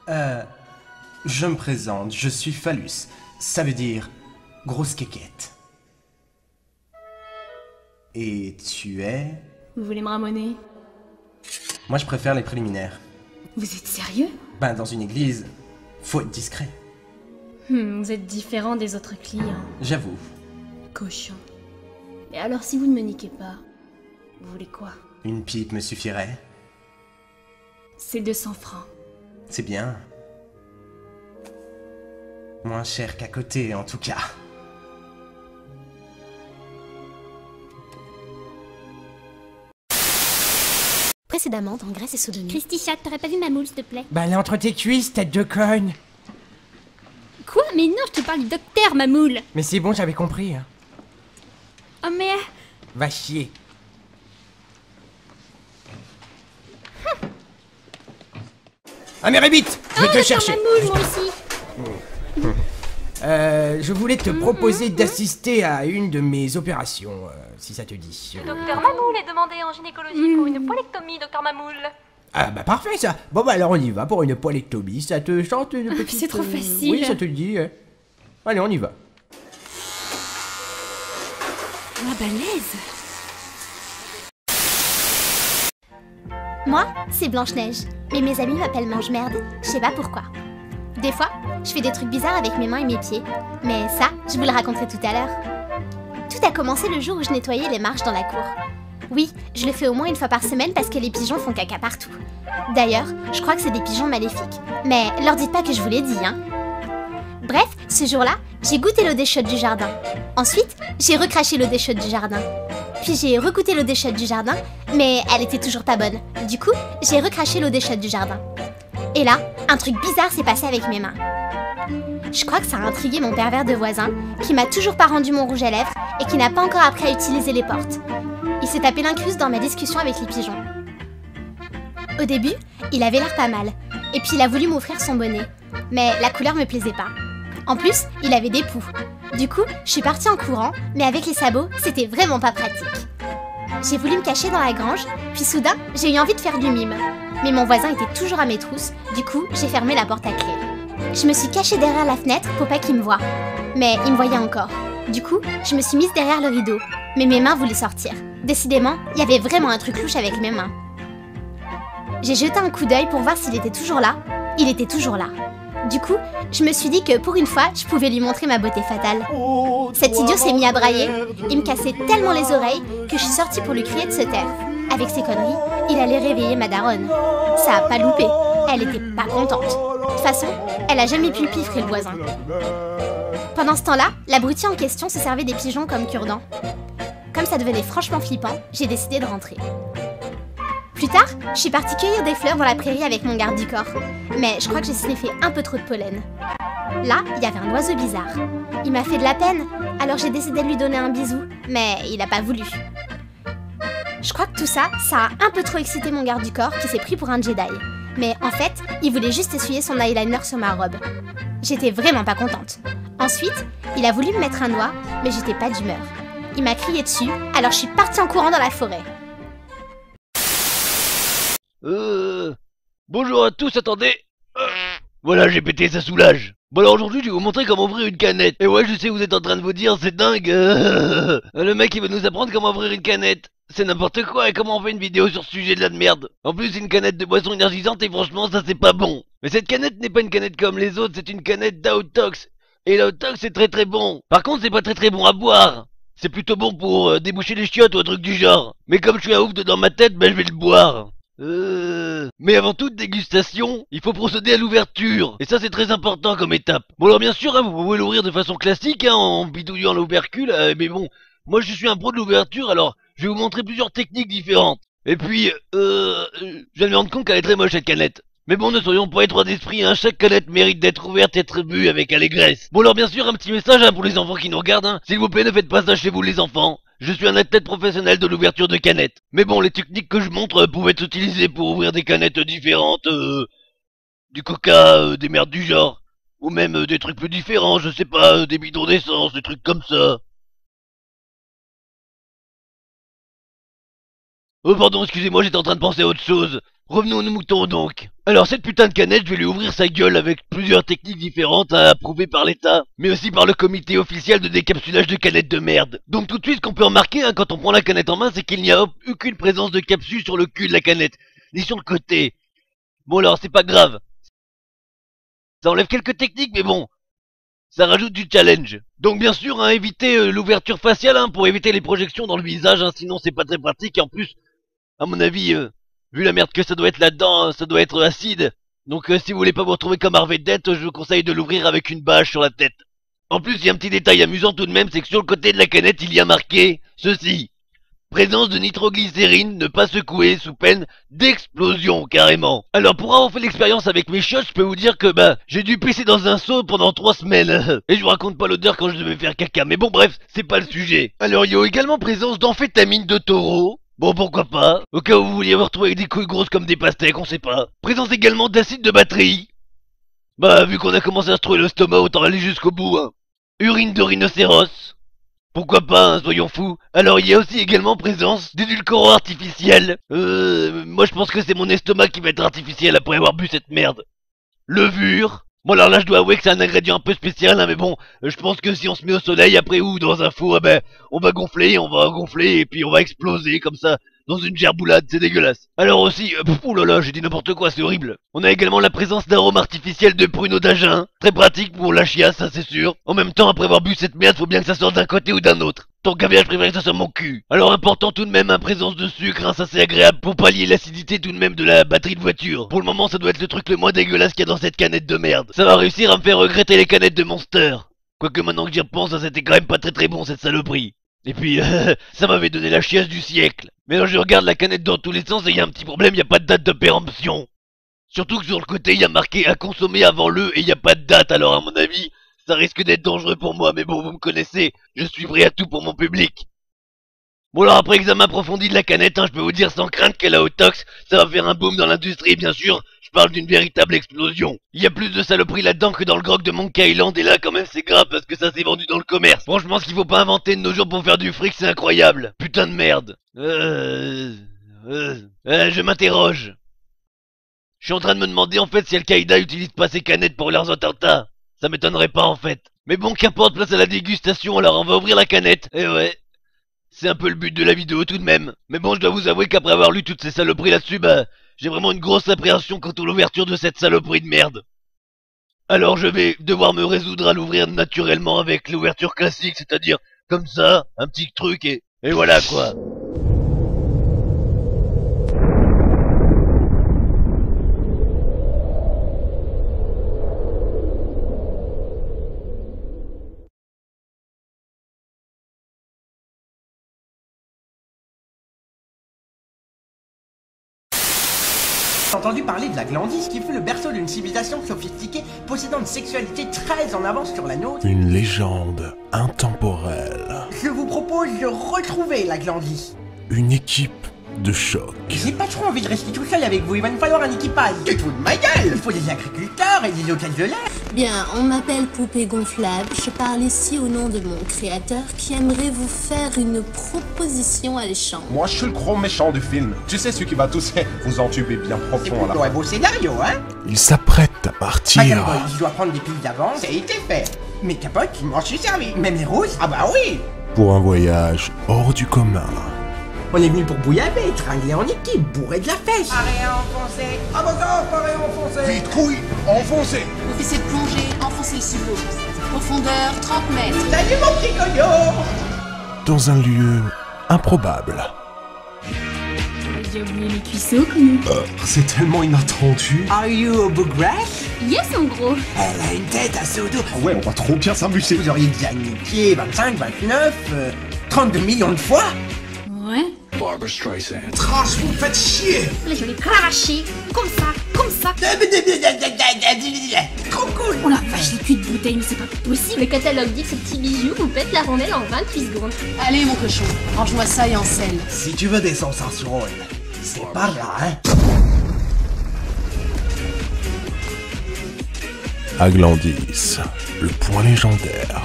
Euh, je me présente, je suis Phallus. Ça veut dire grosse quéquette. Et tu es... Vous voulez me ramoner? Moi je préfère les préliminaires. Vous êtes sérieux? Ben dans une église, faut être discret. Vous êtes différent des autres clients. J'avoue. Cochon. Et alors si vous ne me niquez pas, vous voulez quoi? Une pipe me suffirait. C'est 200 francs. C'est bien. Moins cher qu'à côté en tout cas. Précédemment dans Grèce et Sodomie. Christy Chat, t'aurais pas vu ma moule, s'il te plaît? Bah, elle est entre tes cuisses, tête de conne. Quoi? Mais non, je te parle du docteur, ma moule. Mais c'est bon, j'avais compris. Hein. Oh mais... Va chier. Ah mais vite, je vais te chercher. ma moule, moi aussi. Je voulais te proposer d'assister à une de mes opérations, si ça te dit. Docteur Mamoul est demandé en gynécologie pour une polectomie, docteur Mamoul. Ah bah parfait ça. Bon bah alors on y va pour une poilectomie. Ça te chante une petite... c'est trop facile. Oui, ça te le dit. Allez, on y va. Ah, balèze. Moi, c'est Blanche-Neige. Mais mes amis m'appellent Mange-Merde. Je sais pas pourquoi. Des fois, je fais des trucs bizarres avec mes mains et mes pieds. Mais ça, je vous le raconterai tout à l'heure. Tout a commencé le jour où je nettoyais les marches dans la cour. Oui, je le fais au moins une fois par semaine parce que les pigeons font caca partout. D'ailleurs, je crois que c'est des pigeons maléfiques. Mais leur dites pas que je vous l'ai dit, hein. Bref, ce jour-là, j'ai goûté l'eau des chiottes du jardin. Ensuite, j'ai recraché l'eau des chiottes du jardin. Puis j'ai regoûté l'eau des chiottes du jardin, mais elle était toujours pas bonne. Du coup, j'ai recraché l'eau des chiottes du jardin. Et là, un truc bizarre s'est passé avec mes mains. Je crois que ça a intrigué mon pervers de voisin, qui m'a toujours pas rendu mon rouge à lèvres et qui n'a pas encore appris à utiliser les portes. Il s'est tapé l'incruste dans ma discussion avec les pigeons. Au début, il avait l'air pas mal, et puis il a voulu m'offrir son bonnet. Mais la couleur me plaisait pas. En plus, il avait des poux. Du coup, je suis partie en courant, mais avec les sabots, c'était vraiment pas pratique. J'ai voulu me cacher dans la grange, puis soudain, j'ai eu envie de faire du mime. Mais mon voisin était toujours à mes trousses, du coup, j'ai fermé la porte à clé. Je me suis cachée derrière la fenêtre pour pas qu'il me voie. Mais il me voyait encore. Du coup, je me suis mise derrière le rideau, mais mes mains voulaient sortir. Décidément, il y avait vraiment un truc louche avec mes mains. J'ai jeté un coup d'œil pour voir s'il était toujours là. Il était toujours là. Du coup, je me suis dit que pour une fois, je pouvais lui montrer ma beauté fatale. Cet idiot s'est mis à brailler. Il me cassait tellement les oreilles que je suis sortie pour lui crier de se taire. Avec ses conneries, il allait réveiller ma daronne. Ça a pas loupé. Elle était pas contente. De toute façon, elle a jamais pu le piffrer le voisin. Pendant ce temps-là, l'abruti en question se servait des pigeons comme cure-dents. Comme ça devenait franchement flippant, j'ai décidé de rentrer. Plus tard, je suis partie cueillir des fleurs dans la prairie avec mon garde du corps. Mais je crois que j'ai sniffé un peu trop de pollen. Là, il y avait un oiseau bizarre. Il m'a fait de la peine, alors j'ai décidé de lui donner un bisou, mais il a pas voulu. Je crois que tout ça, ça a un peu trop excité mon garde du corps qui s'est pris pour un Jedi. Mais en fait, il voulait juste essuyer son eyeliner sur ma robe. J'étais vraiment pas contente. Ensuite, il a voulu me mettre un doigt, mais j'étais pas d'humeur. Il m'a crié dessus, alors je suis partie en courant dans la forêt. Bonjour à tous, attendez. Voilà, j'ai pété, ça soulage. Bon alors aujourd'hui, je vais vous montrer comment ouvrir une canette. Et ouais, je sais, vous êtes en train de vous dire, c'est dingue. Le mec, il va nous apprendre comment ouvrir une canette. C'est n'importe quoi, et comment on fait une vidéo sur ce sujet de la merde. En plus, c'est une canette de boisson énergisante, et franchement, ça c'est pas bon. Mais cette canette n'est pas une canette comme les autres, c'est une canette d'Outtox. Et l'Outtox, c'est très très bon. Par contre, c'est pas très très bon à boire. C'est plutôt bon pour déboucher les chiottes ou un truc du genre. Mais comme je suis un ouf dans ma tête, ben je vais le boire. Mais avant toute dégustation, il faut procéder à l'ouverture. Et ça c'est très important comme étape. Bon alors bien sûr, hein, vous pouvez l'ouvrir de façon classique, hein, en bidouillant l'ouvercule, mais bon, moi je suis un pro de l'ouverture, alors je vais vous montrer plusieurs techniques différentes. Et puis, je viens de me rendre compte qu'elle est très moche cette canette. Mais bon, ne soyons pas étroits d'esprit, hein, chaque canette mérite d'être ouverte et être bue avec allégresse. Bon alors bien sûr, un petit message hein, pour les enfants qui nous regardent, hein. S'il vous plaît, ne faites pas ça chez vous les enfants. Je suis un athlète professionnel de l'ouverture de canettes. Mais bon, les techniques que je montre pouvaient être utilisées pour ouvrir des canettes différentes, du coca, des merdes du genre. Ou même des trucs plus différents, je sais pas, des bidons d'essence, des trucs comme ça. Oh pardon, excusez-moi, j'étais en train de penser à autre chose. Revenons aux moutons donc. Alors cette putain de canette, je vais lui ouvrir sa gueule avec plusieurs techniques différentes approuvées par l'État, mais aussi par le comité officiel de décapsulage de canettes de merde. Donc tout de suite, ce qu'on peut remarquer quand on prend la canette en main, c'est qu'il n'y a aucune présence de capsule sur le cul de la canette, ni sur le côté. Bon alors, c'est pas grave. Ça enlève quelques techniques, mais bon, ça rajoute du challenge. Donc bien sûr, évitez l'ouverture faciale pour éviter les projections dans le visage, sinon c'est pas très pratique, et en plus, à mon avis... vu la merde que ça doit être là-dedans, ça doit être acide. Donc si vous voulez pas vous retrouver comme Harvey Dent, je vous conseille de l'ouvrir avec une bâche sur la tête. En plus, il y a un petit détail amusant tout de même, c'est que sur le côté de la canette, il y a marqué ceci. Présence de nitroglycérine, ne pas secouer sous peine d'explosion, carrément. Alors pour avoir fait l'expérience avec mes shots, je peux vous dire que j'ai dû pisser dans un seau pendant 3 semaines. Et je vous raconte pas l'odeur quand je devais faire caca, mais bon bref, c'est pas le sujet. Alors il y a également présence d'amphétamine de taureau. Bon, pourquoi pas, au cas où vous vouliez vous retrouver avec des couilles grosses comme des pastèques, on sait pas. Présence également d'acide de batterie. Vu qu'on a commencé à se trouver le stomac, autant aller jusqu'au bout, Urine de rhinocéros. Pourquoi pas, soyons fous. Alors il y a aussi également présence d'édulcorant artificiel. Moi je pense que c'est mon estomac qui va être artificiel après avoir bu cette merde. Levure. Bon alors là je dois avouer que c'est un ingrédient un peu spécial, mais bon, je pense que si on se met au soleil après ou dans un four, on va gonfler et puis on va exploser comme ça dans une gerboulade, c'est dégueulasse. Alors aussi, oulala, j'ai dit n'importe quoi, c'est horrible. On a également la présence d'arômes artificiels de pruneaux d'Agen, très pratique pour la chiasse, ça c'est sûr. En même temps, après avoir bu cette merde, faut bien que ça sorte d'un côté ou d'un autre. Tant qu'à bien, je préfère que ça soit mon cul. Alors important tout de même, présence de sucre, ça c'est agréable pour pallier l'acidité tout de même de la batterie de voiture. Pour le moment, ça doit être le truc le moins dégueulasse qu'il y a dans cette canette de merde. Ça va réussir à me faire regretter les canettes de Monster. Quoique maintenant que j'y repense, c'était quand même pas très bon cette saloperie. Et puis, ça m'avait donné la chiasse du siècle. Mais là je regarde la canette dans tous les sens et il y a un petit problème, il n'y a pas de date de péremption. Surtout que sur le côté, il y a marqué à consommer avant le et il n'y a pas de date, alors à mon avis... ça risque d'être dangereux pour moi, mais bon, vous me connaissez, je suis prêt à tout pour mon public. Bon alors après examen approfondi de la canette, je peux vous dire sans crainte qu'elle a au tox, ça va faire un boom dans l'industrie, bien sûr, je parle d'une véritable explosion. Il y a plus de saloperies là-dedans que dans le grog de Monkey Island, et là quand même c'est grave parce que ça s'est vendu dans le commerce. Franchement, ce qu'il faut pas inventer de nos jours pour faire du fric, c'est incroyable. Putain de merde. Je m'interroge. Je suis en train de me demander en fait si Al-Qaïda utilise pas ces canettes pour leurs attentats. Ça m'étonnerait pas en fait. Mais bon, qu'importe, place à la dégustation, alors on va ouvrir la canette. Et ouais, c'est un peu le but de la vidéo tout de même. Mais bon, je dois vous avouer qu'après avoir lu toutes ces saloperies là-dessus, j'ai vraiment une grosse appréhension quant à l'ouverture de cette saloperie de merde. Alors je vais devoir me résoudre à l'ouvrir naturellement avec l'ouverture classique, c'est-à-dire comme ça, un petit truc et voilà quoi. Entendu parler de la Glandis, qui fut le berceau d'une civilisation sophistiquée possédant une sexualité très en avance sur la nôtre. Une légende intemporelle. Je vous propose de retrouver la Glandis. Une équipe de choc. J'ai pas trop envie de rester tout seul avec vous, il va me falloir un équipage. Tu te fous de ma gueule. Il faut des agriculteurs et des hôtels de l'air. Bien, on m'appelle Poupée Gonflable, je parle ici au nom de mon créateur qui aimerait vous faire une proposition alléchante. Moi je suis le gros méchant du film. Tu sais ce qui va tous vous entuber bien profond là. C'est un beau scénario, hein. Il s'apprête à partir. Je dois prendre des piles d'avance, ça a été fait. Mes capotes, moi je suis servi. Même les roses, ah bah oui. Pour un voyage hors du commun. On est venu pour bouillabaisse, tringler en équipe, bourrer de la fesse. Arrêt enfoncé. Ah bah ça, arrêt enfoncé. Vite couille, enfoncé. Officier de plongée, enfoncez le ciseau. Profondeur 30 mètres. Salut mon petit cognon. Dans un lieu improbable. J'ai oublié les cuisseaux, comme C'est tellement inattendu. Are you a boograss? Yes, en gros. Elle a une tête à seau d'eau. Ah ouais, on va trop bien s'amuser. Vous auriez déjà niqué 25, 29, 32 millions de fois. Ouais. Barbara Streisand. Tranche, vous me faites chier. Là, je l'ai cravaché, comme ça. Trop cool. Oh la vache, les culs de bouteille, mais c'est pas possible. Le catalogue dit que ce petit bijou vous pète la rondelle en 28 secondes. Allez mon cochon, range-moi ça et en selle. Si tu veux des sensations, c'est par là, hein. Aglandis, le point légendaire.